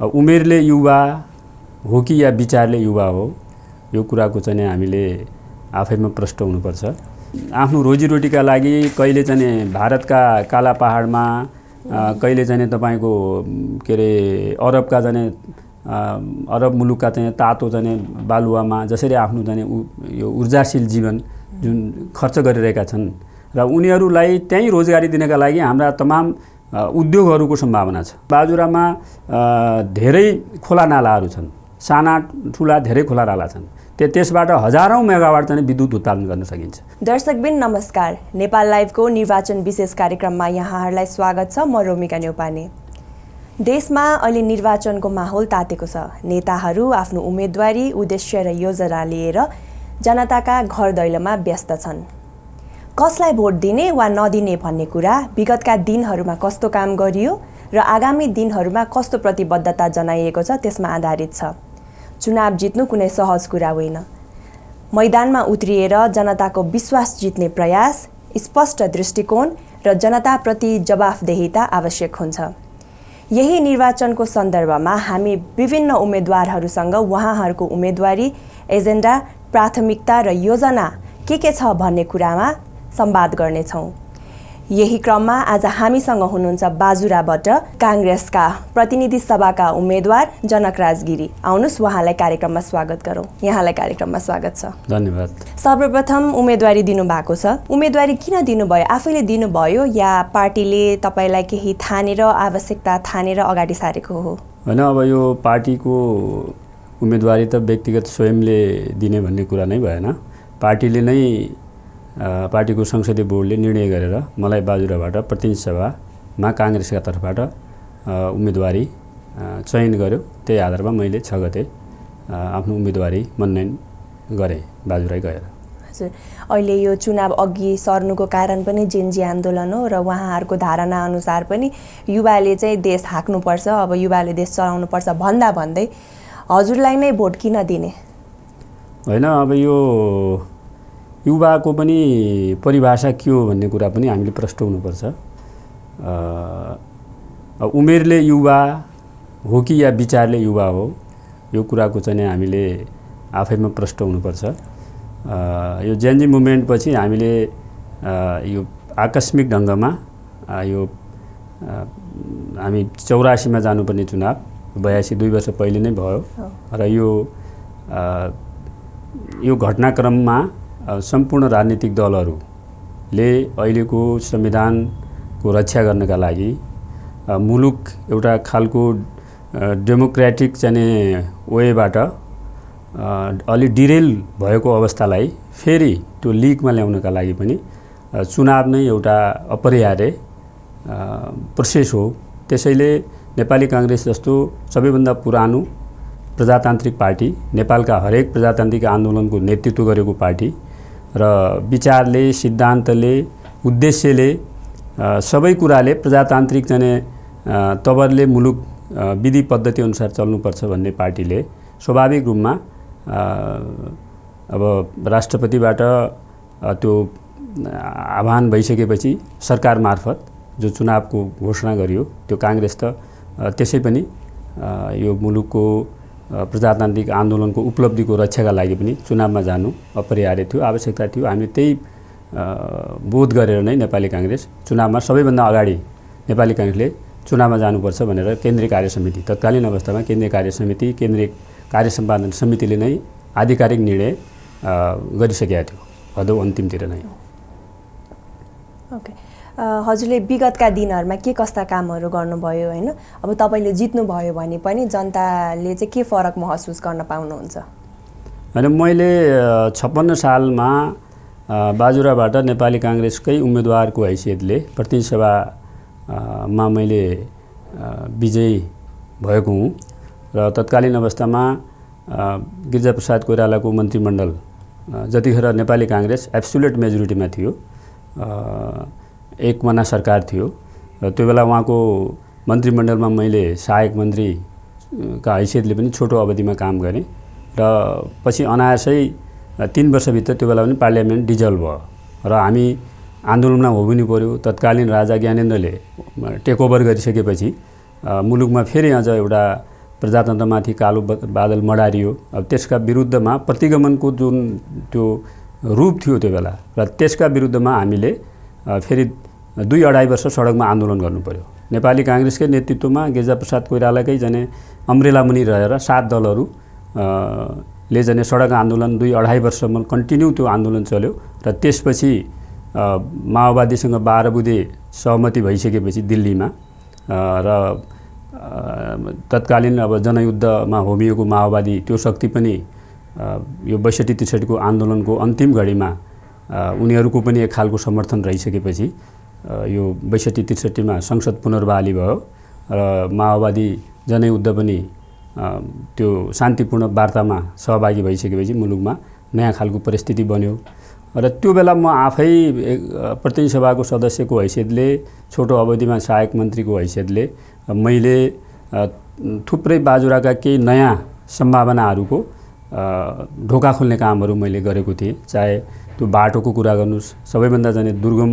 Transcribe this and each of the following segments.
उमेरले युवा हो कि या विचारले युवा हो, यो कुराको चाहिँ हामीले आफैमा प्रष्ट हुनुपर्छ। आफ्नो रोजीरोटीका लागि कहिले चाहिँ भारतका काला पहाडमा, कहिले चाहिँ तपाईँको के अरे अरबका चाहिँ अरब मुलुकका चाहिँ तातो चाहिँ बालुवामा जसरी आफ्नो चाहिँ यो ऊर्जाशील जीवन जुन खर्च गरिरहेका छन् र उनीहरूलाई त्यही रोजगारी दिनका लागि हाम्रा तमाम उद्योगहरूको सम्भावना छ। बाजुरामा धेरै खोला नालाहरू छन्, साना ठुला धेरै खोला नाला छन्, त्यसबाट हजारौं मेगावाट चाहिँ विद्युत उत्पादन गर्न सकिन्छ। दर्शकबिन नमस्कार, नेपाल लाइभको निर्वाचन विशेष कार्यक्रममा यहाँहरूलाई स्वागत छ। म रोमिका न्यौपाने। देशमा अहिले निर्वाचनको माहौल तातेको छ। नेताहरू आफ्नो उम्मेदवारी, उद्देश्य र योजना लिएर जनताका घर दैलोमा व्यस्त छन्। कसलाई भोट दिने वा नदिने भन्ने कुरा विगतका दिनहरूमा कस्तो काम गरियो र आगामी दिनहरूमा कस्तो प्रतिबद्धता जनाइएको छ त्यसमा आधारित छ। चुनाव जित्नु कुनै सहज कुरा होइन। मैदानमा उत्रिएर जनताको विश्वास जित्ने प्रयास, स्पष्ट दृष्टिकोण र जनताप्रति जवाफदेहिता आवश्यक हुन्छ। यही निर्वाचनको सन्दर्भमा हामी विभिन्न उम्मेदवारहरूसँग उहाँहरूको उम्मेदवारी, एजेन्डा, प्राथमिकता र योजना के छ भन्ने कुरामा संवाद गर्नेछौँ। यही क्रममा आज हामीसँग हुनुहुन्छ बाजुराबाट काङ्ग्रेसका प्रतिनिधि सभाका उम्मेदवार जनकराज गिरी। आउनुहोस् उहाँलाई कार्यक्रममा स्वागत गरौँ। यहाँलाई कार्यक्रममा स्वागत छ। धन्यवाद। सर्वप्रथम उम्मेदवारी दिनुभएको छ, उम्मेदवारी किन दिनुभयो? आफैले दिनुभयो या पार्टीले तपाईँलाई केही ठानेर, आवश्यकता ठानेर अगाडि सारेको हो? होइन, अब यो पार्टीको उम्मेदवारी त व्यक्तिगत स्वयंले दिने भन्ने कुरा नै भएन। पार्टीले नै पार्टीको संसदीय बोर्डले निर्णय गरेर मलाई बाजुराबाट प्रतिनिधि सभामा काङ्ग्रेसका तर्फबाट उम्मेदवारी चयन गर्यो। त्यही आधारमा मैले 6 गते आफ्नो उम्मेदवारी मनोनयन गरेँ बाजुरै गएर। हजुर, अहिले यो चुनाव अघि सर्नुको कारण पनि जेनजी आन्दोलन हो र उहाँहरूको धारणा अनुसार पनि युवाले चाहिँ देश हाँक्नुपर्छ, अब युवाले देश चलाउनुपर्छ भन्दा भन्दै हजुरलाई नै भोट किन दिने? होइन, अब यो युवाको पनि परिभाषा के हो भन्ने कुरा पनि हामीले प्रष्ट हुनुपर्छ। उमेरले युवा हो कि या विचारले युवा हो, यो कुराको चाहिँ हामीले आफैमा प्रष्ट हुनुपर्छ। यो जेनजी मुभमेन्ट पछि हामीले यो आकस्मिक ढङ्गमा यो हामी 84मा जानुपर्ने चुनाव 82 2 वर्ष पहिले नै भयो र यो घटनाक्रममा सम्पूर्ण राजनीतिक दलहरूले अहिलेको संविधानको रक्षा गर्नका लागि मुलुक एउटा खालको डेमोक्रेटिक चाहिँ वेबाट अलि डिरेल भएको अवस्थालाई फेरि त्यो लिगमा ल्याउनका लागि पनि चुनाव नै एउटा अपरिहार्य प्रोसेस हो। त्यसैले नेपाली काङ्ग्रेस जस्तो सबैभन्दा पुरानो प्रजातान्त्रिक पार्टी, नेपालका हरेक प्रजातान्त्रिक आन्दोलनको नेतृत्व गरेको पार्टी र विचारले, सिद्धान्तले, उद्देश्यले, सबै कुराले प्रजातान्त्रिक चाहिँ तवरले मुलुक विधि पद्धति अनुसार चल्नुपर्छ भन्ने पार्टीले स्वाभाविक रूपमा अब राष्ट्रपतिबाट त्यो आह्वान भइसकेपछि सरकार मार्फत जो चुनावको घोषणा गरियो, त्यो काङ्ग्रेस त त्यसै पनि यो मुलुकको प्रजातान्त्रिक आन्दोलनको उपलब्धिको रक्षाका लागि पनि चुनावमा जानु अपरिहार्य थियो, आवश्यकता थियो। हामी त्यही बोध गरेर नै नेपाली काङ्ग्रेस चुनावमा सबैभन्दा अगाडि नेपाली काङ्ग्रेसले चुनावमा जानुपर्छ भनेर केन्द्रीय कार्य समिति, तत्कालीन अवस्थामा केन्द्रीय कार्य समिति, केन्द्रीय कार्य सम्पादन समितिले नै आधिकारिक निर्णय गरिसकेका थियो भदौ अन्तिमतिर नै। ओके, हजुरले विगतका दिनहरूमा के कस्ता कामहरू गर्नुभयो होइन? अब तपाईँले जित्नुभयो भने पनि जनताले चाहिँ के फरक महसुस गर्न पाउनुहुन्छ? होइन, मैले 56 सालमा बाजुराबाट नेपाली काङ्ग्रेसकै उम्मेदवारको हैसियतले प्रतिनिधि सभामा मैले विजयी भएको हुँ र तत्कालीन अवस्थामा गिरिजाप्रसाद कोइरालाको मन्त्रीमण्डल जतिखेर नेपाली काङ्ग्रेस एब्सोल्युट मेजोरिटीमा थियो, एक मना सरकार थियो र त्यो बेला उहाँको मन्त्रीमण्डलमा मैले सहायक मन्त्रीका हैसियतले पनि छोटो अवधिमा काम गरेँ र पछि अनायासै 3 वर्षभित्र त्यो बेला पनि पार्लियामेन्ट डिजल्भ भयो र हामी आन्दोलनमा होबिनु पर्यो। तत्कालीन राजा ज्ञानेन्द्रले टेकओभर गरिसकेपछि मुलुकमा फेरि अझ एउटा प्रजातन्त्रमाथि कालो बादल मडारियो। अब त्यसका विरुद्धमा प्रतिगमनको जुन त्यो रूप थियो त्यो बेला र त्यसका विरुद्धमा हामीले फेरि 2-2.5 वर्ष सडकमा आन्दोलन गर्नु पर्यो। नेपाली काङ्ग्रेसकै नेतृत्वमा गिरिजाप्रसाद कोइरालाकै जने अम्ब्रेला मुनि रहेर 7 दलहरू ले जने सडक आन्दोलन 2-2.5 वर्षसम्म कन्टिन्यू त्यो आन्दोलन चल्यो र त्यसपछि माओवादीसँग 12 बुँदे सहमति भइसकेपछि दिल्लीमा र तत्कालीन अब जनयुद्धमा होमिएको माओवादी त्यो शक्ति पनि यो 62-63 को आन्दोलनको अन्तिम घडीमा उनीहरूको पनि एक खालको समर्थन रहिसकेपछि यो 62-63 मा संसद पुनर्बहाली भयो र माओवादी जनयुद्ध पनि त्यो शान्तिपूर्ण वार्तामा सहभागी भइसकेपछि मुलुकमा नयाँ खालको परिस्थिति बन्यो र त्यो बेला म आफै प्रतिनिधि सभाको सदस्यको हैसियतले छोटो अवधिमा सहायक मन्त्रीको हैसियतले मैले थुप्रै बाजुराका केही नयाँ सम्भावनाहरूको ढोका खोल्ने कामहरू मैले गरेको थिएँ। चाहे त्यो बाटोको कुरा गर्नुस्, सबैभन्दा जाने दुर्गम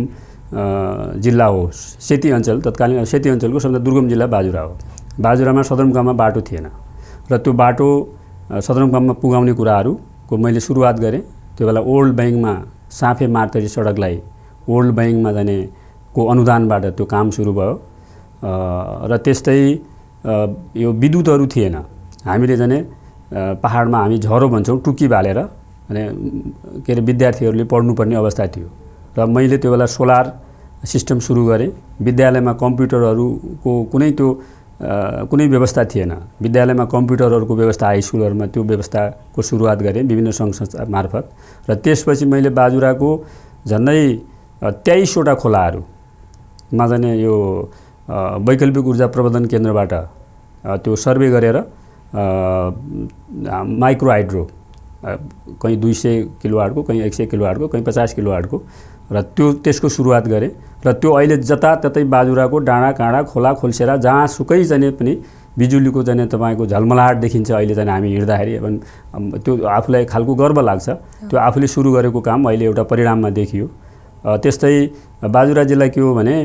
जिल्ला हो सेती अञ्चल, तत्कालीन सेती अञ्चलको सबभन्दा दुर्गम जिल्ला बाजुरा हो। बाजुरामा सदरमुकाममा बाटो थिएन र त्यो बाटो सदरमुकाममा पुगाउने कुराहरूको मैले सुरुवात गरेँ। त्यो बेला ओल्ड बैंकमा साफे मार्तरी सडकलाई ओल्ड बैंकमा जाने को अनुदानबाट त्यो काम सुरु भयो र त्यस्तै यो विद्युतहरू थिएन। हामीले जाने पहाडमा हामी झरो भन्छौँ टुकी बालेर अनि के अरे विद्यार्थीहरूले पढ्नुपर्ने अवस्था थियो र मैले त्यो बेला सोलर सिस्टम सुरु गरेँ। विद्यालयमा कम्प्युटरहरूको कुनै व्यवस्था थिएन। विद्यालयमा कम्प्युटरहरूको व्यवस्था हाई स्कुलहरूमा त्यो व्यवस्थाको सुरुवात गरेँ विभिन्न सङ्घ संस्था मार्फत र त्यसपछि मैले बाजुराको झन्डै 23 वटा खोलाहरूमा जाने यो वैकल्पिक ऊर्जा प्रबन्धन केन्द्रबाट त्यो सर्वे गरेर माइक्रो हाइड्रो कहीँ 200 किलोवाटको, कहीँ 100 किलोवाटको, कहीँ 50 किलोवाटको र त्यसको सुरुवात गरेँ र त्यो अहिले जताततै बाजुराको डाँडा काँडा खोला खोल्सेरा जहाँसुकै जाने पनि बिजुलीको जाने तपाईँको झलमलाहट देखिन्छ। अहिले जाने हामी हिँड्दाखेरि त्यो आफूलाई खालको गर्व लाग्छ। त्यो आफूले सुरु गरेको काम अहिले एउटा परिणाममा देखियो। त्यस्तै बाजुरा जिल्ला के हो भने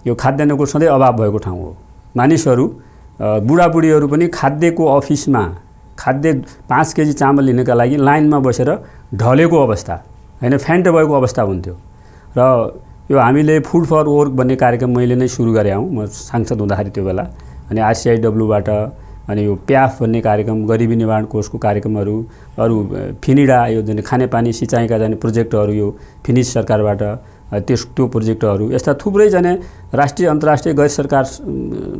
यो खाद्यान्नको सधैँ अभाव भएको ठाउँ हो। मानिसहरू बुढाबुढीहरू पनि खाद्यको अफिसमा खाद्य 5 केजी चामल लिनका लागि लाइनमा बसेर ढलेको अवस्था हैन, फ्यान्ट भएको अवस्था हुन्थ्यो र यो हामीले फुड फर वर्क भन्ने कार्यक्रम मैले नै सुरु गरे हूँ म सांसद हुँदाखेरि त्यो बेला। अनि RCIW-बाट अनि यो प्याफ भन्ने कार्यक्रम गरिबी निवारण कोषको कार्यक्रमहरू, अरू फिनिडा यो जुन खानेपानी सिँचाइका जाने प्रोजेक्टहरू यो फिनिस सरकारबाट त्यो प्रोजेक्टहरू, यस्ता थुप्रै जाने राष्ट्रिय अन्तर्राष्ट्रिय गैर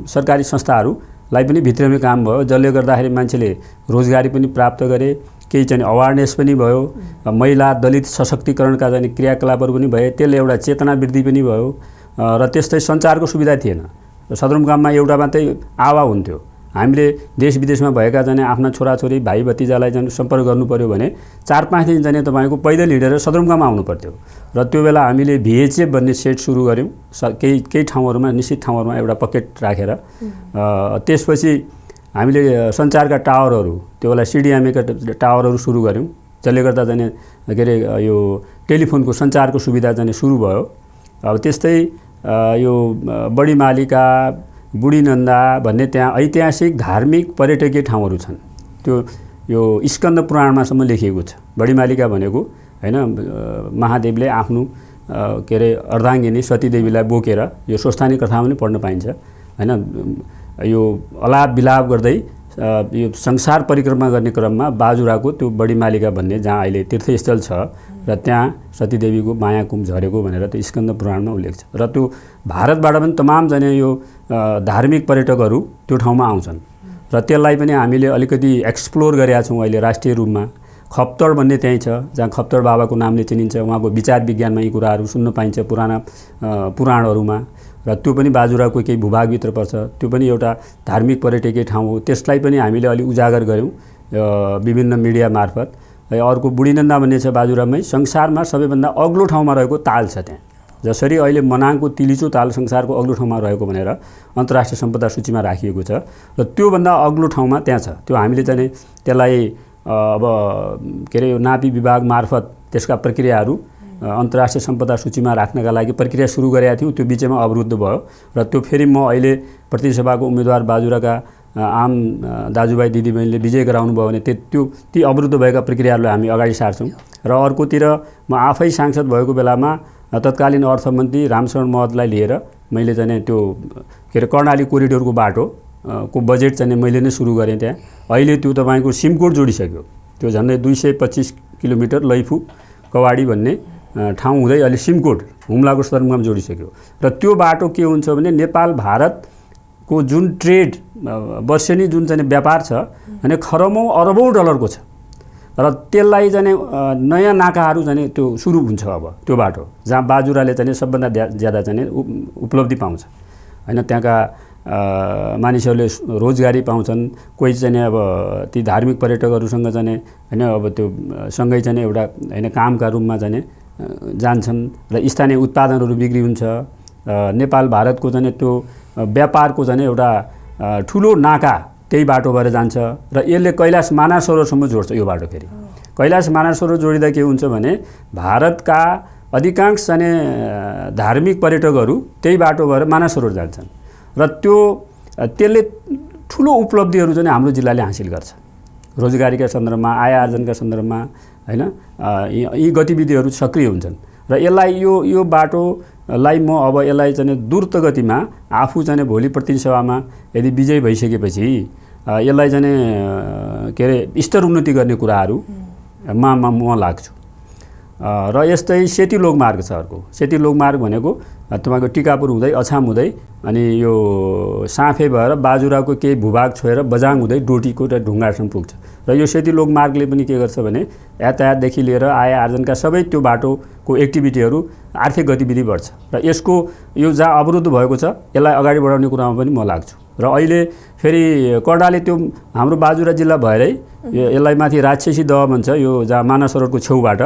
सरकारी संस्थाहरूलाई पनि भित्राउने काम भयो। जसले गर्दाखेरि मान्छेले रोजगारी पनि प्राप्त गरे, केही चाहिँ अवेरनेस पनि भयो, महिला दलित सशक्तिकरणका जाने क्रियाकलापहरू पनि भए, त्यसले एउटा चेतना वृद्धि पनि भयो र त्यस्तै सञ्चारको सुविधा थिएन। सदरमुकाममा एउटा मात्रै आवा हुन्थ्यो। हामीले देश विदेशमा भएका जाने आफ्ना छोराछोरी भाइ भतिजालाई जाने सम्पर्क गर्नु पर्यो भने 4-5 दिन जाने तपाईँको पैदल हिँडेर सदरमुकाममा आउनु पर्थ्यो र त्यो बेला हामीले VHF भन्ने सेट सुरु गऱ्यौँ केही ठाउँहरूमा, निश्चित ठाउँहरूमा एउटा पकेट राखेर। त्यसपछि हामीले सञ्चारका टावरहरू, त्यो बेला CDMA का टावरहरू सुरु गऱ्यौँ, जसले गर्दा जाने के अरे यो टेलिफोनको सञ्चारको सुविधा जाने सुरु भयो। अब त्यस्तै यो बडीमालिका, बुढीनन्दा भन्ने त्यहाँ ऐतिहासिक धार्मिक पर्यटकीय ठाउँहरू छन्। त्यो यो स्कन्द पुराणमासम्म लेखिएको छ। बडीमालिका भनेको हैन महादेवले आफ्नो के अरे अर्धाङ्गिनी सतीदेवीलाई बोकेर, यो स्वस्थानी कथामा पनि पढ्न पाइन्छ हैन, यो अलाप विलाप गर्दै यो संसार परिक्रमा गर्ने क्रममा बाजुराको त्यो बडीमालिका भन्ने जहाँ अहिले तीर्थस्थल छ र त्यहाँ सतीदेवीको माया कुम झरेको भनेर त्यो स्कन्द पुराणमा उल्लेख छ र त्यो भारतबाट पनि तमाम जाने यो धार्मिक पर्यटकहरू त्यो ठाउँमा आउँछन् र त्यसलाई पनि हामीले अलिकति एक्सप्लोर गरेका छौँ अहिले राष्ट्रिय रूपमा। खप्तड भन्ने त्यहीँ छ जहाँ खप्तड बाबाको नामले चिनिन्छ। उहाँको विचार विज्ञानमा यी कुराहरू सुन्न पाइन्छ पुराणहरूमा र त्यो पनि बाजुराको केही भूभागभित्र पर्छ। त्यो पनि एउटा धार्मिक पर्यटकीय ठाउँ हो। त्यसलाई पनि हामीले अलि उजागर गऱ्यौँ विभिन्न मिडिया मार्फत। अर्को बुढीनन्दा भन्ने छ बाजुरामै, संसारमा सबैभन्दा अग्लो ठाउँमा रहेको ताल छ त्यहाँ। जसरी अहिले मनाङको तिलिचो ताल संसारको अग्लो ठाउँमा रहेको भनेर अन्तर्राष्ट्रिय सम्पदा सूचीमा राखिएको छ र त्योभन्दा अग्लो ठाउँमा त्यहाँ छ। त्यो हामीले चाहिँ त्यसलाई अब के अरे यो नापी विभाग मार्फत त्यसका प्रक्रियाहरू अन्तर्राष्ट्रिय सम्पदा सूचीमा राख्नका लागि प्रक्रिया सुरु गरेका थियौँ। त्यो बिचमा अवरुद्ध भयो र त्यो फेरि म अहिले प्रतिनिधि सभाको उम्मेदवार बाजुराका आम दाजुभाइ दिदीबहिनीले विजय गराउनु भयो भने ती अवरुद्ध भएका प्रक्रियाहरूलाई हामी अगाडि सार्छौँ। र अर्कोतिर म आफै सांसद भएको बेलामा तत्कालीन अर्थमन्त्री रामशरण महतलाई लिएर मैले चाहिँ त्यो के अरे कर्णाली कोरिडोरको बाटो को बजेट चाहिँ मैले नै सुरु गरेँ त्यहाँ। अहिले त्यो तपाईँको सिमकोट जोडिसक्यो, त्यो झन्डै 225 किलोमिटर लैफु कवाडी भन्ने ठाउँ हुँदै अहिले सिमकोट हुम्लाको सदरमुकाम जोडिसक्यो। र त्यो बाटो के हुन्छ भने नेपाल भारतको जुन ट्रेड वर्षेनी जुन चाहिँ व्यापार छ भने खरबौँ अरबौँ डलरको छ र त्यसलाई चाहिँ नयाँ नाकाहरू चाहिँ त्यो सुरु हुन्छ अब त्यो बाटो जहाँ बाजुराले चाहिँ सबभन्दा ज्यादा चाहिँ उपलब्धि पाउँछ हैन। त्यहाँका मानिसहरूले रोजगारी पाउँछन्, कोही चाहिँ अब ती धार्मिक पर्यटकहरूसँग चाहिँ हैन अब त्यो सँगै चाहिँ एउटा हैन कामका रूपमा चाहिँ जान्छन् र स्थानीय उत्पादनहरू बिक्री हुन्छ। नेपाल भारतको चाहिँ त्यो व्यापारको चाहिँ एउटा ठुलो नाका त्यही बाटो भएर जान्छ र यसले कैलाश मानसरोवरसम्म जोड्छ। यो बाटो फेरि कैलाश मानसरोवर जोडिँदा के हुन्छ भने भारतका अधिकांश चाहिँ धार्मिक पर्यटकहरू त्यही बाटो भएर मानसरोवर जान्छन् र त्यसले ठुलो उपलब्धिहरू चाहिँ हाम्रो जिल्लाले हासिल गर्छ रोजगारीका सन्दर्भमा, आय आर्जनका सन्दर्भमा हैन। यी गतिविधिहरू सक्रिय हुन्छन् र यसलाई यो बाटोलाई म अब यसलाई चाहिँ द्रुत गतिमा आफू चाहिँ भोलि प्रतिनिधि सभामा यदि विजय भइसकेपछि यसलाई चाहिँ के अरे स्तर उन्नति गर्ने कुराहरूमा म लाग्छु। र यस्तै सेती लोकमार्ग छ अर्को। सेती लोकमार्ग भनेको तपाईँको टिकापुर हुँदै अछाम हुँदै अनि यो साँफे भएर बाजुराको केही भूभाग छोएर बजाङ हुँदै डोटीको र ढुङ्गासम्म पुग्छ। र यो सेती लोकमार्गले पनि के गर्छ भने यातायातदेखि लिएर आय आर्जनका सबै त्यो बाटोको एक्टिभिटीहरू आर्थिक गतिविधि बढ्छ र यसको यो जहाँ अवरुद्ध भएको छ यसलाई अगाडि बढाउने कुरामा पनि म लाग्छु। र अहिले फेरि कर्णाली त्यो हाम्रो बाजुरा जिल्ला भएरै यसलाई माथि राक्षसी दह भन्छ, यो जहाँ मानसरोवरको छेउबाट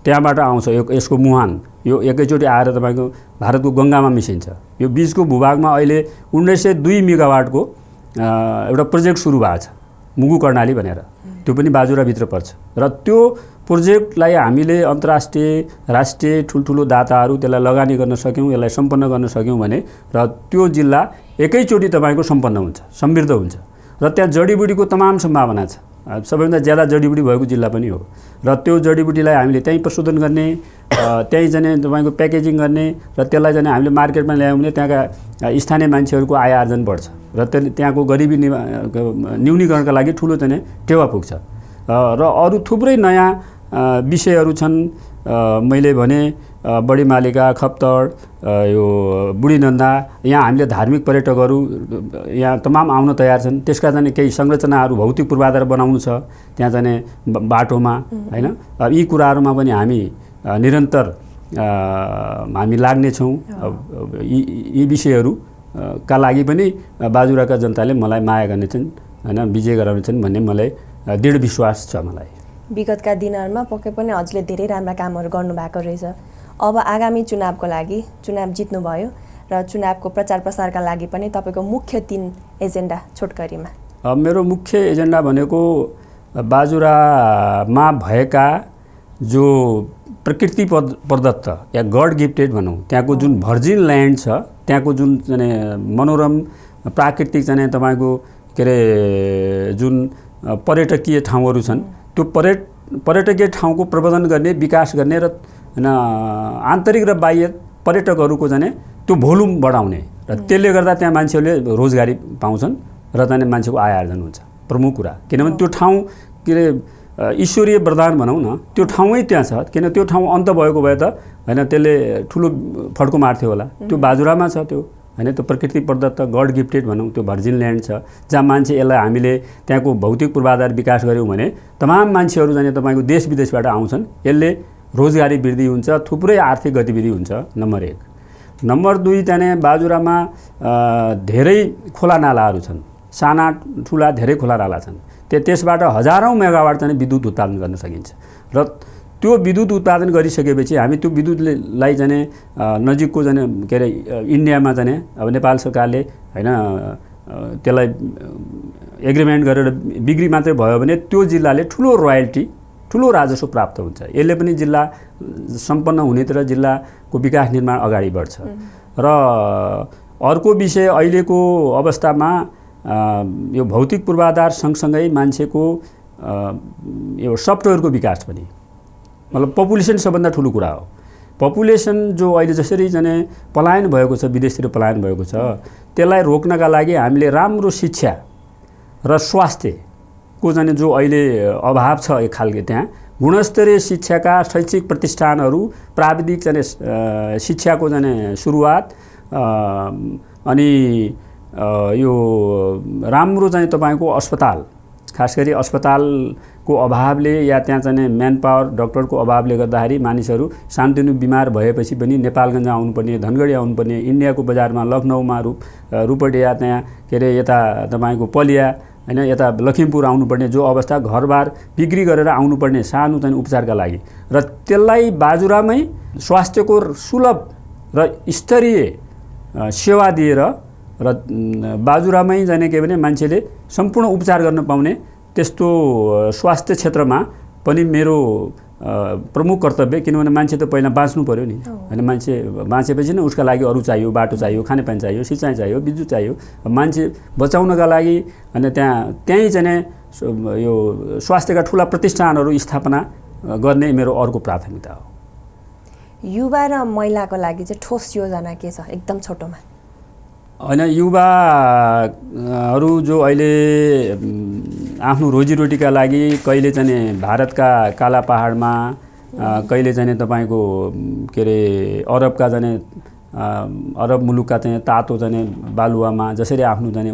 त्यहाँबाट आउँछ यसको मुहान, यो एकैचोटि आएर तपाईँको भारतको गङ्गामा मिसिन्छ। यो बीचको भूभागमा अहिले 1902 मेगावाटको एउटा प्रोजेक्ट सुरु भएको छ मुगु कर्णाली भनेर, त्यो पनि बाजुराभित्र पर्छ। र त्यो प्रोजेक्टलाई हामीले अन्तर्राष्ट्रिय राष्ट्रिय ठुल्ठुलो दाताहरू त्यसलाई लगानी गर्न सक्यौँ, यसलाई सम्पन्न गर्न सक्यौँ भने र त्यो जिल्ला एकैचोटि तपाईँको सम्पन्न हुन्छ, समृद्ध हुन्छ र त्यहाँ जडीबुटीको तमाम सम्भावना छ। सबैभन्दा ज्यादा जडीबुटी भएको जिल्ला पनि हो र त्यो जडीबुटीलाई हामीले त्यहीँ प्रशोधन गर्ने, त्यहीँ चाहिँ तपाईँको प्याकेजिङ गर्ने र त्यसलाई चाहिँ हामीले मार्केटमा ल्यायौँ भने त्यहाँका स्थानीय मान्छेहरूको आय आर्जन बढ्छ र त्यहाँको गरिबी न्यूनीकरणका लागि ठुलो चाहिँ टेवा पुग्छ। र अरू थुप्रै नयाँ विषयहरू छन्। मैले भने बडी मालिका, खप्तड, यो बुढीनन्दा, यहाँ हामीले धार्मिक पर्यटकहरू यहाँ तमाम आउन तयार छन्। त्यसका चाहिँ केही संरचनाहरू भौतिक पूर्वाधार बनाउनु छ त्यहाँ चाहिँ बाटोमा हैन। यी कुराहरूमा पनि हामी निरन्तर हामी लाग्नेछौँ। यी विषयहरू का लागि पनि बाजुराका जनताले मलाई माया गर्नेछन् हैन, विजय गराउनेछन् भन्ने मलाई दृढ विश्वास छ। मलाई विगतका दिनहरूमा पक्कै पनि हजुरले धेरै राम्रा कामहरू गर्नुभएको रहेछ। अब आगामी चुनावको लागि चुनाव जित्नुभयो र चुनावको प्रचार प्रसारका लागि पनि तपाईँको मुख्य 3 एजेन्डा छोटकरीमा? मेरो मुख्य एजेन्डा भनेको बाजुरामा भएका जो प्रकृति प्रदत्त या गड गिफ्टेड भनौँ, त्यहाँको जुन भर्जिन ल्यान्ड छ, त्यहाँको जुन चाहिँ मनोरम प्राकृतिक चाहिँ तपाईँको के अरे जुन पर्यटकीय ठाउँहरू छन्, त्यो पर्यटकीय ठाउँको प्रबन्धन गर्ने, विकास गर्ने र हैन आन्तरिक र बाह्य पर्यटकहरूको चाहिँ त्यो भोल्युम बढाउने र त्यसले गर्दा त्यहाँ मान्छेहरूले रोजगारी पाउँछन् र चाहिँ मान्छेको आय आर्जन हुन्छ प्रमुख कुरा। किनभने त्यो ठाउँ के अरे ईश्वरीय वरदान भनौँ न, त्यो ठाउँै त्यहाँ छ। किन त्यो ठाउँ अन्त भएको भए त हैन त्यसले ठुलो फड्को मार्थ्यो होला। त्यो बाजुरामा छ त्यो हैन, त्यो प्रकृति प्रदत्त गड गिफ्टेड भनौँ, त्यो भर्जिन ल्यान्ड छ जहाँ मान्छे यसलाई हामीले त्यहाँको भौतिक पूर्वाधार विकास गऱ्यौँ भने तमाम मान्छेहरू जाने तपाईँको देश विदेशबाट आउँछन्। यसले रोजगारी वृद्धि हुन्छ, थुप्रै आर्थिक गतिविधि हुन्छ, नम्बर 1। नम्बर 2 चाहिँ बाजुरामा धेरै खोला नालाहरू छन्, साना ठुला धेरै खोला नाला छन्। त्यसबाट हजारौँ मेगावाट चाहिँ विद्युत उत्पादन गर्न सकिन्छ र त्यो विद्युत उत्पादन गरिसकेपछि हामी त्यो विद्युतलाई चाहिँ नजिकको चाहिँ के अरे इन्डियामा चाहिँ अब नेपाल सरकारले हैन त्यसलाई एग्रिमेन्ट गरेर बिक्री मात्रै भयो भने त्यो जिल्लाले ठुलो रोयल्टी, ठुलो राजस्व प्राप्त हुन्छ। यसले पनि जिल्ला सम्पन्न हुनेतिर जिल्लाको विकास निर्माण अगाडि बढ्छ। र अर्को विषय अहिलेको अवस्थामा यो भौतिक पूर्वाधार सँगसँगै मान्छेको यो सफ्टवेयरको विकास पनि, मतलब पपुलेसन सबभन्दा ठुलो कुरा हो। पपुलेसन जो अहिले जसरी चाहिँ पलायन भएको छ, विदेशतिर पलायन भएको छ, त्यसलाई रोक्नका लागि हामीले राम्रो शिक्षा र स्वास्थ्यको चाहिँ जो अहिले अभाव छ एक खालको, त्यहाँ गुणस्तरीय शिक्षाका शैक्षिक प्रतिष्ठानहरू, प्राविधिक चाहिँ शिक्षाको चाहिँ सुरुवात, अनि यो राम्रो चाहिँ तपाईँको अस्पताल, खास गरी अस्पतालको अभावले या त्यहाँ चाहिँ म्यान पावर डक्टरको अभावले गर्दाखेरि मानिसहरू सानोतिनो बिमार भएपछि पनि नेपालगञ्ज आउनुपर्ने, धनगढी आउनुपर्ने, इन्डियाको बजारमा लखनऊमा रूपडिया, त्यहाँ के अरे यता तपाईँको पलिया हैन, यता लखिमपुर आउनुपर्ने जो अवस्था, घरबार बिक्री गरेर आउनुपर्ने सानो चाहिँ उपचारका लागि, र त्यसलाई बाजुरामै स्वास्थ्यको सुलभ र स्तरीय सेवा दिएर र बाजुरामै जाने के भने मान्छेले सम्पूर्ण उपचार गर्न पाउने त्यस्तो स्वास्थ्य क्षेत्रमा पनि मेरो प्रमुख कर्तव्य। किनभने मान्छे त पहिला बाँच्नु पर्यो नि हैन, मान्छे बाँचेपछि नै उसका लागि अरू चाहियो, बाटो चाहियो, खानेपानी चाहियो, सिँचाइ चाहियो, विद्युत चाहियो। मान्छे बचाउनका लागि अनि त्यहीँ चाहिँ यो स्वास्थ्यका ठुला प्रतिष्ठानहरू स्थापना गर्ने मेरो अर्को प्राथमिकता हो। युवा र महिलाको लागि चाहिँ ठोस योजना के छ एकदम छोटोमा? हैन, युवाहरू जो अहिले आफ्नो रोजीरोटीका लागि कहिले चाहिँ भारतका काला पहाडमा, कहिले चाहिँ तपाईँको के अरे अरबका चाहिँ अरब मुलुकका चाहिँ तातो चाहिँ बालुवामा जसरी आफ्नो चाहिँ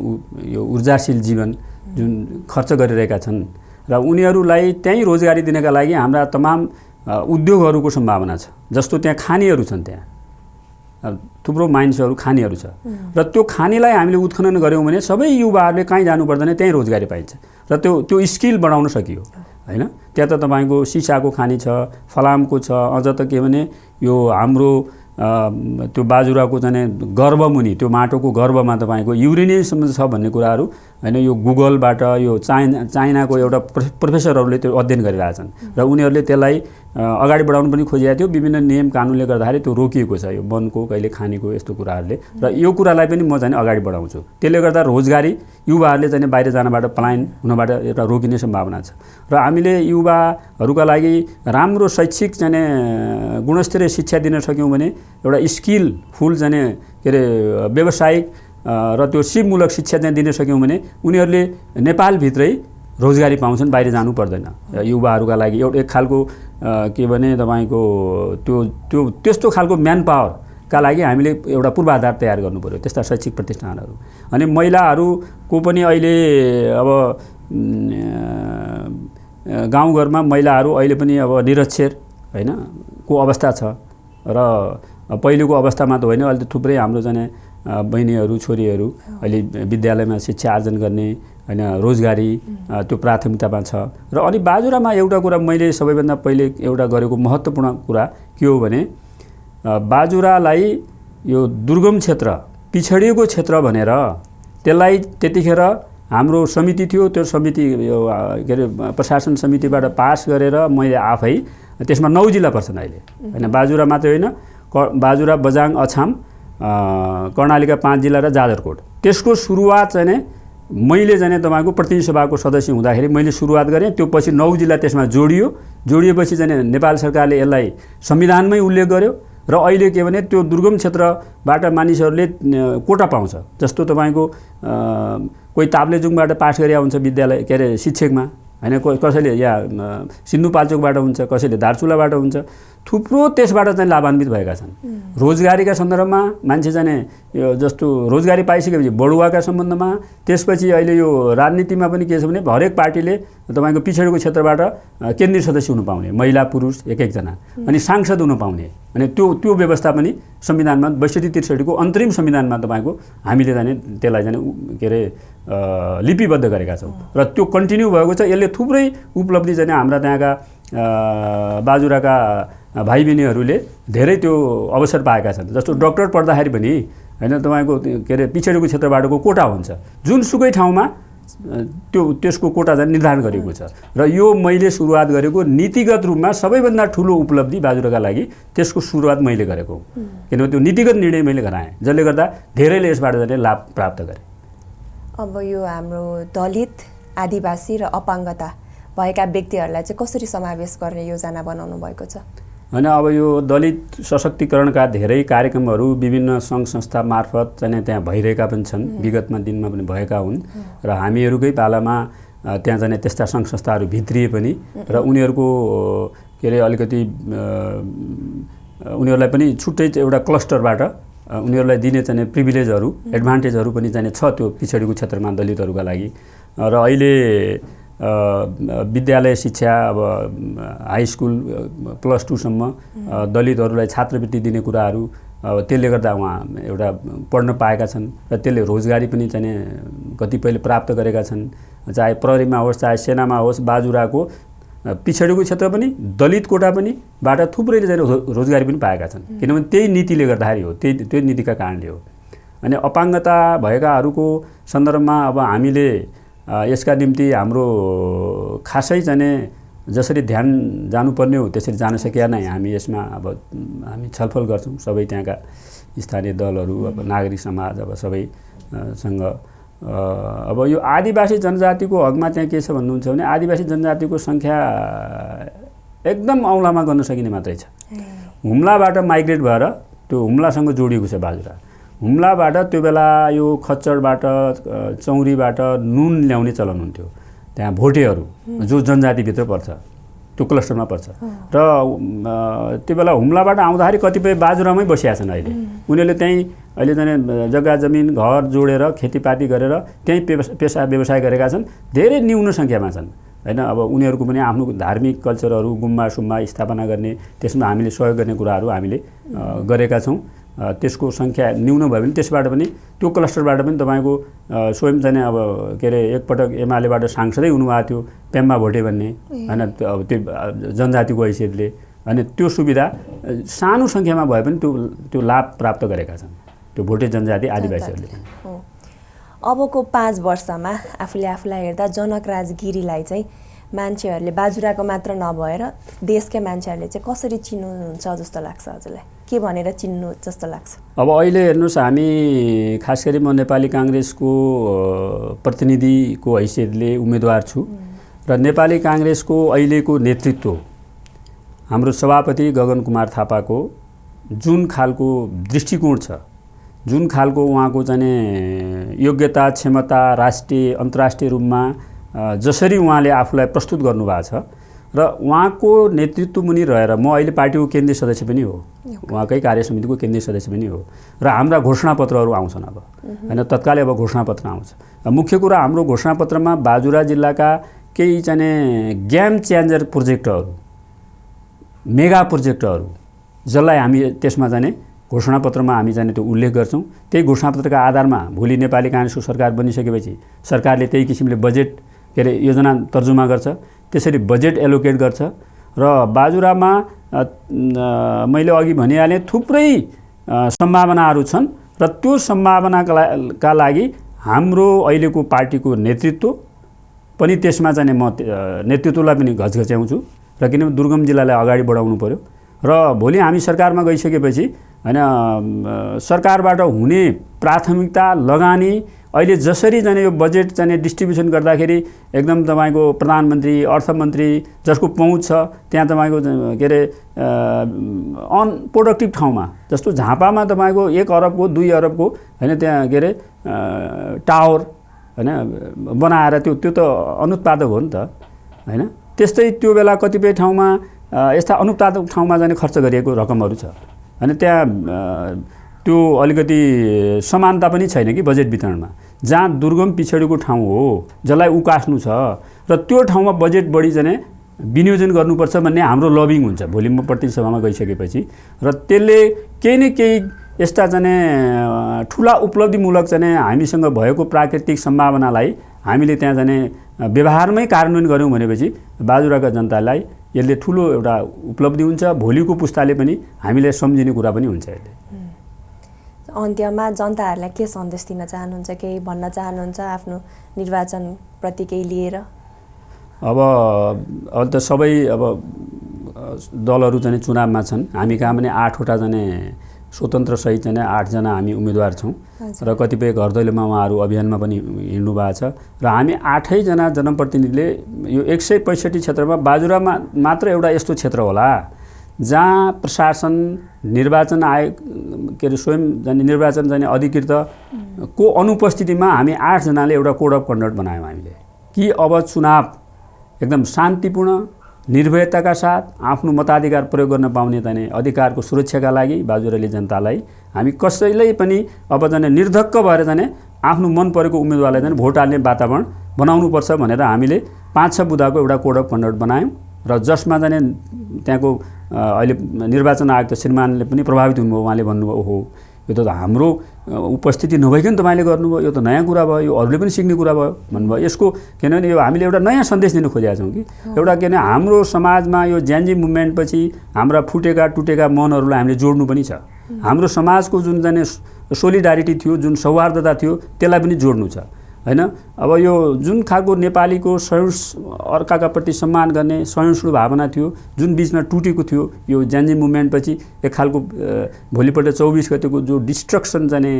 यो ऊर्जाशील जीवन जुन खर्च गरिरहेका छन्, र उनीहरूलाई त्यहीँ रोजगारी दिनका लागि हाम्रा तमाम उद्योगहरूको सम्भावना छ। जस्तो त्यहाँ खानीहरू छन्, त्यहाँ थुप्रो मानिसहरू खानीहरू छ, र त्यो खानीलाई हामीले उत्खनन गऱ्यौँ भने सबै युवाहरूले कहीँ जानु पर्दैन, त्यहीँ रोजगारी पाइन्छ, र त्यो स्किल बढाउन सकियो हैन। त्यहाँ त तपाईँको सिसाको खानी छ, फलामको छ, अझ त के भने यो हाम्रो त्यो बाजुराको चाहिँ गर्भमुनि, त्यो माटोको गर्भमा तपाईँको युरेनियमसम्म छ भन्ने कुराहरू हैन, यो गुगलबाट यो चाइनाको एउटा प्रोफेसरहरूले त्यो अध्ययन गरिरहेछन्, र उनीहरूले त्यसलाई अगाडि बढाउनु पनि खोजिएको थियो। विभिन्न नियम कानुनले गर्दाखेरि त्यो रोकिएको छ, यो वनको कहिले खानेको यस्तो कुराहरूले, र यो कुरालाई पनि म चाहिँ अगाडि बढाउँछु। त्यसले गर्दा रोजगारी युवाहरूले चाहिँ बाहिर जानबाट, पलायन हुनबाट एउटा रोकिने सम्भावना छ, र हामीले युवाहरूका लागि राम्रो शैक्षिक चाहिँ गुणस्तरीय शिक्षा दिन सक्यौँ भने, एउटा स्किलफुल चाहिँ के अरे व्यावसायिक र त्यो सिपमूलक शिक्षा चाहिँ दिन सक्यौँ भने उनीहरूले नेपालभित्रै रोजगारी पाउँछन्, बाहिर जानु पर्दैन। युवाहरूका लागि एउटा एक खालको के भने तपाईँको त्यस्तो खालको म्यान पावरका लागि हामीले एउटा पूर्वाधार तयार गर्नु पर्यो, त्यस्ता शैक्षिक प्रतिष्ठानहरू। अनि महिलाहरूको पनि अहिले अब गाउँघरमा महिलाहरू अहिले पनि अब निरक्षर हैन को अवस्था छ, र पहिलेको अवस्थामा त होइन, अहिले त थुप्रै हाम्रो जाने बहिनीहरू, छोरीहरू अहिले विद्यालयमा शिक्षा आर्जन गर्ने हैन, रोजगारी त्यो प्राथमिकतामा छ। र अनि बाजुरामा एउटा कुरा मैले सबैभन्दा पहिले एउटा गरेको महत्त्वपूर्ण कुरा के हो भने, बाजुरालाई यो दुर्गम क्षेत्र, पिछडिएको क्षेत्र भनेर त्यसलाई त्यतिखेर हाम्रो समिति थियो, त्यो समिति यो के अरे प्रशासन समितिबाट पास गरेर मैले आफै, त्यसमा 9 जिल्ला पर्छन् अहिले हैन, बाजुरा मात्रै होइन, बाजुरा, बझाङ, अछाम, कर्णालीका 5 जिल्ला र जाजरकोट। त्यसको सुरुवात चाहिँ मैले चाहिँ तपाईँको प्रतिनिधि सभाको सदस्य हुँदाखेरि मैले सुरुवात गरेँ। त्यो पछि 9 जिल्ला त्यसमा जोडिएपछि चाहिँ नेपाल सरकारले यसलाई संविधानमै उल्लेख गर्यो, र अहिले के भने त्यो दुर्गम क्षेत्रबाट मानिसहरूले कोटा पाउँछ। जस्तो तपाईँको कोही ताप्लेजुङबाट पास गरे हुन्छ विद्यालय के अरे शिक्षकमा हैन, कसैले यहाँ सिन्धुपाल्चोकबाट हुन्छ, कसैले दार्चुलाबाट हुन्छ, थुप्रो त्यसबाट चाहिँ लाभान्वित भएका छन्। रोजगारीका सन्दर्भमा मान्छे चाहिँ यो जस्तो रोजगारी पाइसकेपछि बढुवाका सम्बन्धमा, त्यसपछि अहिले यो राजनीतिमा पनि के छ भने हरेक पार्टीले तपाईँको पिछडिएको क्षेत्रबाट केन्द्रीय सदस्य हुनु पाउने, महिला पुरुष एक एकजना, अनि सांसद हुन पाउने, अनि त्यो व्यवस्था पनि संविधानमा 62-63 को अन्तरिम संविधानमा तपाईँको हामीले चाहिँ त्यसलाई चाहिँ के अरे लिपिबद्ध गरेका छौँ, र त्यो कन्टिन्यू भएको छ। यसले थुप्रै उपलब्धि चाहिँ हाम्रा त्यहाँका बाजुराका भाइ बहिनीहरूले धेरै त्यो अवसर पाएका छन्। जस्तो डक्टर पढ्दाखेरि पनि हैन, तपाईँको के अरे पिछडिएको क्षेत्रबाटको कोटा हुन्छ, जुनसुकै ठाउँमा त्यसको कोटा चाहिँ निर्धारण गरिएको छ, र यो मैले सुरुवात गरेको नीतिगत रूपमा सबैभन्दा ठुलो उपलब्धि बाजुराका लागि त्यसको सुरुवात मैले गरेको, किनभने त्यो नीतिगत निर्णय मैले गराएँ, जसले गर्दा धेरैले यसबाट चाहिँ लाभ प्राप्त गरे। अब यो हाम्रो दलित, आदिवासी र अपाङ्गता भएका व्यक्तिहरूलाई चाहिँ कसरी समावेश गर्ने योजना बनाउनु भएको छ? होइन, अब यो दलित सशक्तिकरणका धेरै कार्यक्रमहरू विभिन्न सङ्घ संस्था मार्फत चाहिँ त्यहाँ भइरहेका पनि छन्, विगतमा दिनमा पनि भएका हुन् र हामीहरूकै पालामा त्यहाँ चाहिँ त्यस्ता सङ्घ संस्थाहरू भित्रिए पनि र उनीहरूको के अरे अलिकति उनीहरूलाई पनि छुट्टै एउटा क्लस्टरबाट उनीहरूलाई दिने चाहिँ प्रिभिलेजहरू एडभान्टेजहरू पनि चाहिँ छ त्यो पिछडिएको क्षेत्रमा दलितहरूका लागि। र अहिले विद्यालय शिक्षा अब हाई स्कुल +2 सम्म दलितहरूलाई छात्रवृत्ति दिने कुराहरू अब त्यसले गर्दा उहाँ एउटा पढ्न पाएका छन् र त्यसले रोजगारी पनि चाहिँ कतिपयले प्राप्त गरेका छन्, चाहे प्रहरीमा होस् चाहे सेनामा होस्। बाजुराको पिछडिएको क्षेत्र पनि दलित कोटा पनि बाट थुप्रैले चाहिँ रोजगारी पनि पाएका छन्, किनभने त्यही नीतिले गर्दाखेरि हो, त्यो नीतिका कारणले हो। अनि अपाङ्गता भएकाहरूको सन्दर्भमा अब हामीले यसका निम्ति हाम्रो खासै चाहिँ जसरी ध्यान जानुपर्ने हो त्यसरी जान सकिया नै हामी यसमा अब हामी छलफल गर्छौँ सबै त्यहाँका स्थानीय दलहरू, अब नागरिक समाज, अब सबैसँग। अब यो आदिवासी जनजातिको हकमा त्यहाँ के छ भन्नुहुन्छ भने आदिवासी जनजातिको सङ्ख्या एकदम औँलामा गर्न सकिने मात्रै छ। हुम्लाबाट माइग्रेट भएर त्यो हुम्लासँग जोडिएको छ बाजुरा। हुम्लाबाट त्यो बेला यो खच्चडबाट चौरीबाट नुन ल्याउने चलन हुन्थ्यो, त्यहाँ भोटेहरू जो जनजातिभित्र पर्छ त्यो क्लस्टरमा पर्छ। र त्यो बेला हुम्लाबाट आउँदाखेरि कतिपय बाजुरामै बसिया छन् अहिले। उनीहरूले त्यहीँ अहिले चाहिँ जग्गा जमिन घर जोडेर खेतीपाती गरेर त्यहीँ पेसा व्यवसाय गरेका छन्, धेरै न्यून सङ्ख्यामा छन् होइन। अब उनीहरूको पनि आफ्नो धार्मिक कल्चरहरू गुम्बा सुम्बा स्थापना गर्ने त्यसमा हामीले सहयोग गर्ने कुराहरू हामीले गरेका छौँ। त्यसको सङ्ख्या न्यून भयो भने त्यसबाट पनि त्यो क्लस्टरबाट पनि तपाईँको स्वयं चाहिँ अब के अरे एकपटक एमालेबाट सांसदै हुनुभएको थियो पेम्बा भोटे भन्ने होइन, अब त्यो जनजातिको हैसियतले। अनि त्यो सुविधा सानो सङ्ख्यामा भए पनि त्यो लाभ प्राप्त गरेका छन् त्यो भोटे जनजाति आदिवासीहरूले। अबको 5 वर्षमा आफूलाई हेर्दा जनकराज गिरीलाई चाहिँ मान्छेहरूले बाजुराको मात्र नभएर देशकै मान्छेहरूले चाहिँ कसरी चिन्नुहुन्छ जस्तो लाग्छ हजुरलाई? के भनेर चिन्नु जस्तो लाग्छ? अब अहिले हेर्नुहोस्, हामी खास गरी म नेपाली काङ्ग्रेसको प्रतिनिधिको हैसियतले उम्मेदवार छु र नेपाली काङ्ग्रेसको अहिलेको नेतृत्व हाम्रो सभापति गगन कुमार थापाको जुन खालको दृष्टिकोण छ, जुन खालको उहाँको चाहिँ योग्यता क्षमता राष्ट्रिय अन्तर्राष्ट्रिय रूपमा जसरी उहाँले आफूलाई प्रस्तुत गर्नुभएको छ र उहाँको नेतृत्व मुनि रहेर म अहिले पार्टीको केन्द्रीय सदस्य पनि हो, उहाँकै कार्य समितिको केन्द्रीय सदस्य पनि हो र हाम्रा घोषणापत्रहरू आउँछन् अब होइन, तत्कालै अब घोषणापत्र आउँछ। मुख्य कुरा हाम्रो घोषणापत्रमा बाजुरा जिल्लाका केही चाहिँ गेम चेन्जर प्रोजेक्टहरू, मेगा प्रोजेक्टहरू जसलाई हामी त्यसमा जाने घोषणापत्रमा हामी जाने त्यो उल्लेख गर्छौँ। त्यही घोषणापत्रका आधारमा भोलि नेपाली काङ्ग्रेसको सरकार बनिसकेपछि सरकारले त्यही किसिमले बजेट के अरे योजना तर्जुमा गर्छ, त्यसरी बजेट एलोकेट गर्छ र बाजुरामा मैले अघि भनिहालेँ थुप्रै सम्भावनाहरू छन् र त्यो सम्भावनाका लागि हाम्रो अहिलेको पार्टीको नेतृत्व पनि त्यसमा चाहिँ म नेतृत्वलाई पनि घचघच्याउँछु र किनभने दुर्गम जिल्लालाई अगाडि बढाउनु पर्यो र भोलि हामी सरकारमा गइसकेपछि होइन सरकारबाट हुने प्राथमिकता लगानी अहिले जसरी जाने यो बजेट चाहिँ डिस्ट्रिब्युसन गर्दाखेरि एकदम तपाईँको प्रधानमन्त्री अर्थमन्त्री जसको पहुँच छ त्यहाँ तपाईँको के अरे अनप्रोडक्टिभ ठाउँमा जस्तो झापामा तपाईँको 1 अरबको 2 अरबको होइन त्यहाँ के अरे टावर होइन बनाएर त्यो त अनुत्पादक हो नि त होइन। त्यस्तै त्यो बेला कतिपय ठाउँमा यस्ता अनुत्पादक ठाउँमा जाने खर्च गरिएको रकमहरू छ अनि त्यहाँ त्यो अलिकति समानता पनि छैन कि बजेट वितरणमा। जहाँ दुर्गम पिछडिएको ठाउँ हो जसलाई उकास्नु छ र त्यो ठाउँमा बजेट बढी जाने विनियोजन गर्नुपर्छ भन्ने हाम्रो लबिङ हुन्छ भोलि म प्रतिनिधि सभामा गइसकेपछि र त्यसले केही न केही यस्ता जाने ठुला उपलब्धिमूलक चाहिँ हामीसँग भएको प्राकृतिक सम्भावनालाई हामीले त्यहाँ जाने व्यवहारमै कार्यान्वयन गऱ्यौँ भनेपछि बाजुराका जनतालाई यसले ठुलो एउटा उपलब्धि हुन्छ, भोलिको पुस्ताले पनि हामीले सम्झिने कुरा पनि हुन्छ। यसले अन्त्यमा जनताहरूलाई के सन्देश दिन चाहनुहुन्छ, केही भन्न चाहनुहुन्छ आफ्नो निर्वाचन प्रति केही लिएर? अब त सबै अब दलहरू चाहिँ चुनावमा छन्, हामी कहाँ पनि 8वटा जाने स्वतन्त्र सहित चाहिँ 8 जना हामी उम्मेदवार छौँ र कतिपय घर दैलोमा उहाँहरू अभियानमा पनि हिँड्नु भएको छ र हामी 8 जना जनप्रतिनिधिले यो 165 क्षेत्रमा बाजुरामा मात्र एउटा यस्तो क्षेत्र होला जहाँ प्रशासन निर्वाचन आयोग के अरे स्वयं जाने निर्वाचन जाने अधिकृत को अनुपस्थितिमा हामी 8 जनाले एउटा कोड अफ कन्डक्ट बनायौँ हामीले कि अब चुनाव एकदम शान्तिपूर्ण निर्भयताका साथ आफ्नो मताधिकार प्रयोग गर्न पाउने चाहिँ अधिकारको सुरक्षाका लागि बाजुराली जनतालाई हामी कसैलाई पनि अब चाहिँ निर्धक्क भएर चाहिँ आफ्नो मन परेको उम्मेदवारलाई चाहिँ भोट हाल्ने वातावरण बनाउनुपर्छ भनेर हामीले 5-6 बुँदाको एउटा कोड अफ कन्डक्ट बनायौँ र जसमा चाहिँ त्यहाँको अहिले निर्वाचन आयोग त श्रीमानले पनि प्रभावित हुनुभयो उहाँले भन्नुभयो ओहो यो त हाम्रो उपस्थिति नभइकन तपाईँले गर्नुभयो यो त नयाँ कुरा भयो यो अरूले पनि सिक्ने कुरा भयो भन्नुभयो यसको किनभने यो हामीले एउटा नयाँ सन्देश दिन खोजेका छौँ कि एउटा किन हाम्रो समाजमा यो ज्यान्जी मुभमेन्टपछि हाम्रा फुटेका टुटेका मनहरूलाई हामीले जोड्नु पनि छ हाम्रो समाजको जुन जाने सोलिडारिटी थियो जुन सौहार्दता थियो त्यसलाई पनि जोड्नु छ हैन अब यो जुन खालको नेपालीको अर्काका प्रति सम्मान गर्ने सहिष्णु भावना थियो जुन बीचमा टुटेको थियो यो ज्यान्जी मुभमेन्टपछि एक खालको भोलिपल्ट 24 गतेको जो डिस्ट्रक्सन जाने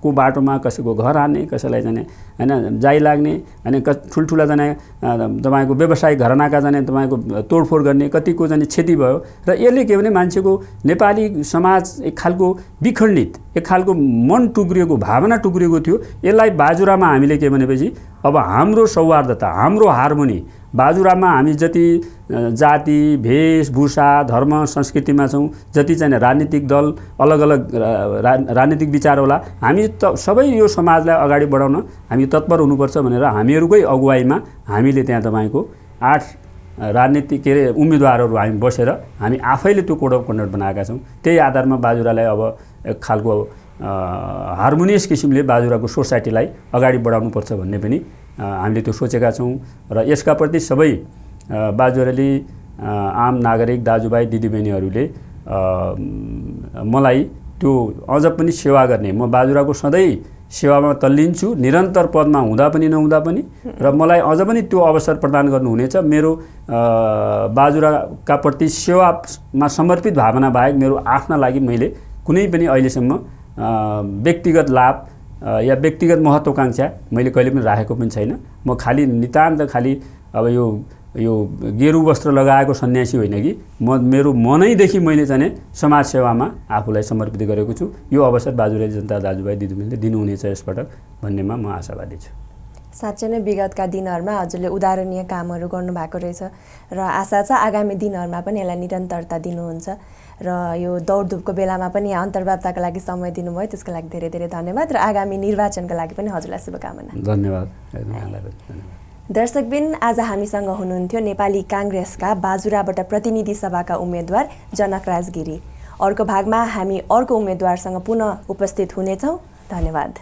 को बाटोमा कसैको घर हान्ने कसैलाई जाने हैन जाई लाग्ने हैन ठुलठुला जाने तपाईको व्यवसायिक घरानाका जाने तपाईको तोडफोड गर्ने कतिको जाने क्षति भयो र यसले के भने मान्छेको नेपाली समाज एक खालको विखण्डित एक खालको मन टुक्रिएको भावना टुक्रिएको थियो यसलाई बाजुरामा हामीले के भनेपछि अब हाम्रो सौहार्दता हाम्रो हार्मोनी बाजुरामा हामी जति जाति भेषभूषा धर्म संस्कृतिमा छौँ जति चाहिँ राजनीतिक दल अलग अलग राजनीतिक विचार होला हामी सबै यो समाजलाई अगाडि बढाउन हामी तत्पर हुनुपर्छ भनेर हामीहरूकै अगुवाईमा हामीले त्यहाँ तपाईको 8 राजनीतिक के अरे उम्मेदवारहरू हामी बसेर हामी आफैले त्यो कोड अफ कन्डक्ट बनाएका छौँ त्यही आधारमा बाजुरालाई अब एक खालको हार्मोनियस किसिमले बाजुराको सोसाइटीलाई अगाडि बढाउनुपर्छ भन्ने पनि हामीले त्यो सोचेका छौँ र यसका प्रति सबै बाजुराली आम नागरिक दाजुभाइ दिदीबहिनीहरूले मलाई त्यो अझ पनि सेवा गर्ने म बाजुराको सधैँ सेवामा तल्लिन्छु निरन्तर पदमा हुँदा पनि नहुँदा पनि र मलाई अझ पनि त्यो अवसर प्रदान गर्नुहुनेछ मेरो बाजुराका प्रति सेवामा समर्पित भावना बाहेक मेरो आफ्ना लागि मैले कुनै पनि अहिलेसम्म व्यक्तिगत लाभ या व्यक्तिगत महत्त्वाकांक्षा मैले कहिले पनि राखेको पनि छैन म खाली नितान्त खाली अब यो गेरु वस्त्र लगाएको सन्यासी होइन कि म मेरो मनैदेखि मैले चाहिँ समाज सेवामा आफूलाई समर्पित गरेको छु यो अवसर बाजुराली जनता दाजुभाइ दिदीबहिनीले दिनुहुनेछ यसपटक भन्नेमा म आशावादी छु साँच्चै नै विगतका दिनहरूमा हजुरले उदाहरणीय कामहरू गर्नुभएको रहेछ र आशा छ आगामी दिनहरूमा पनि यसलाई निरन्तरता दिनुहुन्छ र यो दौडधुपको बेलामा पनि अन्तर्वार्ताका लागि समय दिनुभयो त्यसको लागि धेरै धेरै धन्यवाद र आगामी निर्वाचनका लागि पनि हजुरलाई शुभकामना धन्यवाद दर्शकबिन आज हामीसँग हुनुहुन्थ्यो नेपाली कांग्रेसका बाजुराबाट प्रतिनिधि सभाका उम्मेदवार जनकराज गिरी अर्को भागमा हामी अर्को उम्मेदवारसँग पुनः उपस्थित हुनेछौँ धन्यवाद